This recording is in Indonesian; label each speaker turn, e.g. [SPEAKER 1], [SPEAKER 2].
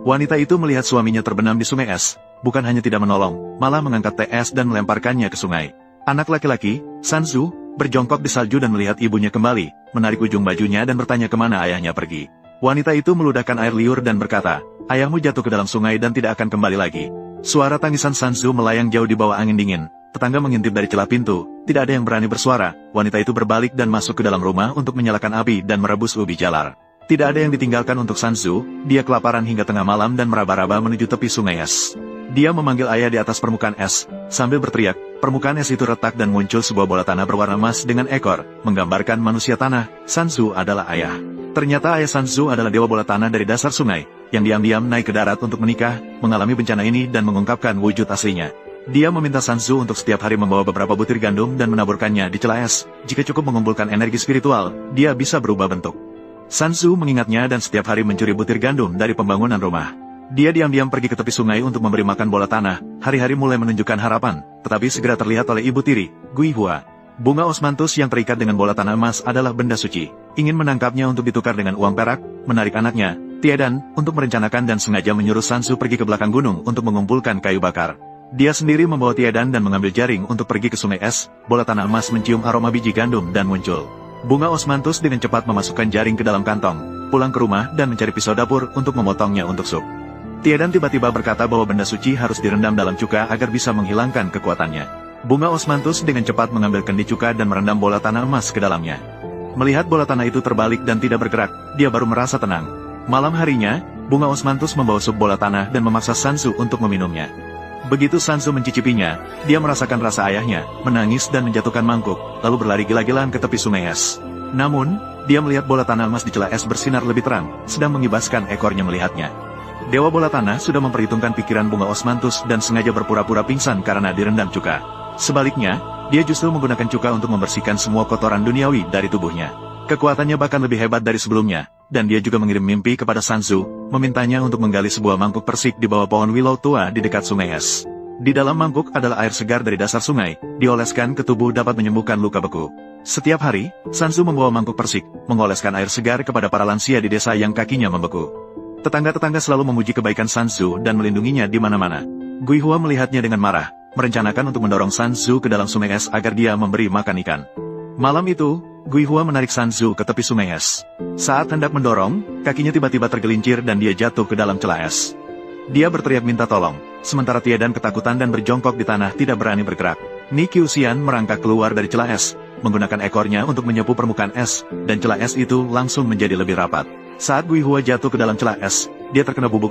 [SPEAKER 1] Wanita itu melihat suaminya terbenam di sungai es, bukan hanya tidak menolong, malah mengangkat teh es dan melemparkannya ke sungai. Anak laki-laki, Sanzu, berjongkok di salju dan melihat ibunya kembali, menarik ujung bajunya dan bertanya kemana ayahnya pergi. Wanita itu meludahkan air liur dan berkata, "Ayahmu jatuh ke dalam sungai dan tidak akan kembali lagi." Suara tangisan Sanzu melayang jauh di bawah angin dingin. Tetangga mengintip dari celah pintu, tidak ada yang berani bersuara. Wanita itu berbalik dan masuk ke dalam rumah untuk menyalakan api dan merebus ubi jalar. Tidak ada yang ditinggalkan untuk Sanzu, dia kelaparan hingga tengah malam dan meraba-raba menuju tepi sungai es. Dia memanggil ayah di atas permukaan es, sambil berteriak, permukaan es itu retak dan muncul sebuah bola tanah berwarna emas dengan ekor, menggambarkan manusia tanah. Sanzu adalah ayah. Ternyata ayah Sanzu adalah dewa bola tanah dari dasar sungai, yang diam-diam naik ke darat untuk menikah, mengalami bencana ini dan mengungkapkan wujud aslinya. Dia meminta Sanzu untuk setiap hari membawa beberapa butir gandum dan menaburkannya di celah es. Jika cukup mengumpulkan energi spiritual, dia bisa berubah bentuk. Sanzu mengingatnya dan setiap hari mencuri butir gandum dari pembangunan rumah. Dia diam-diam pergi ke tepi sungai untuk memberi makan bola tanah. Hari-hari mulai menunjukkan harapan, tetapi segera terlihat oleh ibu tiri, Gui Hua. Bunga osmanthus yang terikat dengan bola tanah emas adalah benda suci. Ingin menangkapnya untuk ditukar dengan uang perak, menarik anaknya, Tiedan, untuk merencanakan dan sengaja menyuruh Sanzu pergi ke belakang gunung untuk mengumpulkan kayu bakar. Dia sendiri membawa Tiedan dan mengambil jaring untuk pergi ke sungai es. Bola tanah emas mencium aroma biji gandum dan muncul. Bunga osmanthus dengan cepat memasukkan jaring ke dalam kantong, pulang ke rumah dan mencari pisau dapur untuk memotongnya untuk sup. Tiedan tiba-tiba berkata bahwa benda suci harus direndam dalam cuka agar bisa menghilangkan kekuatannya. Bunga osmanthus dengan cepat mengambil kendi cuka dan merendam bola tanah emas ke dalamnya. Melihat bola tanah itu terbalik dan tidak bergerak, dia baru merasa tenang. Malam harinya, Bunga osmanthus membawa sup bola tanah dan memaksa Sanzu untuk meminumnya. Begitu Sanzu mencicipinya, dia merasakan rasa ayahnya, menangis dan menjatuhkan mangkuk, lalu berlari gila-gilaan ke tepi sungai es. Namun, dia melihat bola tanah emas di celah es bersinar lebih terang, sedang mengibaskan ekornya melihatnya. Dewa bola tanah sudah memperhitungkan pikiran Bunga osmanthus dan sengaja berpura-pura pingsan karena direndam cuka. Sebaliknya, dia justru menggunakan cuka untuk membersihkan semua kotoran duniawi dari tubuhnya. Kekuatannya bahkan lebih hebat dari sebelumnya, dan dia juga mengirim mimpi kepada Sanzu, memintanya untuk menggali sebuah mangkuk persik di bawah pohon willow tua di dekat sungai es. Di dalam mangkuk adalah air segar dari dasar sungai, dioleskan ke tubuh dapat menyembuhkan luka beku. Setiap hari, Sanzu membawa mangkuk persik, mengoleskan air segar kepada para lansia di desa yang kakinya membeku. Tetangga-tetangga selalu memuji kebaikan Sanzu dan melindunginya di mana-mana. Gui Hua melihatnya dengan marah, merencanakan untuk mendorong Sanzu ke dalam sungai es agar dia memberi makan ikan. Malam itu, Gui Hua menarik Sanzu ke tepi sungai es. Saat hendak mendorong, kakinya tiba-tiba tergelincir dan dia jatuh ke dalam celah es. Dia berteriak minta tolong, sementara Tiedan ketakutan dan berjongkok di tanah tidak berani bergerak. Ni Qiuxian merangkak keluar dari celah es, menggunakan ekornya untuk menyapu permukaan es, dan celah es itu langsung menjadi lebih rapat. Saat Gui Hua jatuh ke dalam celah es, dia terkena bubuk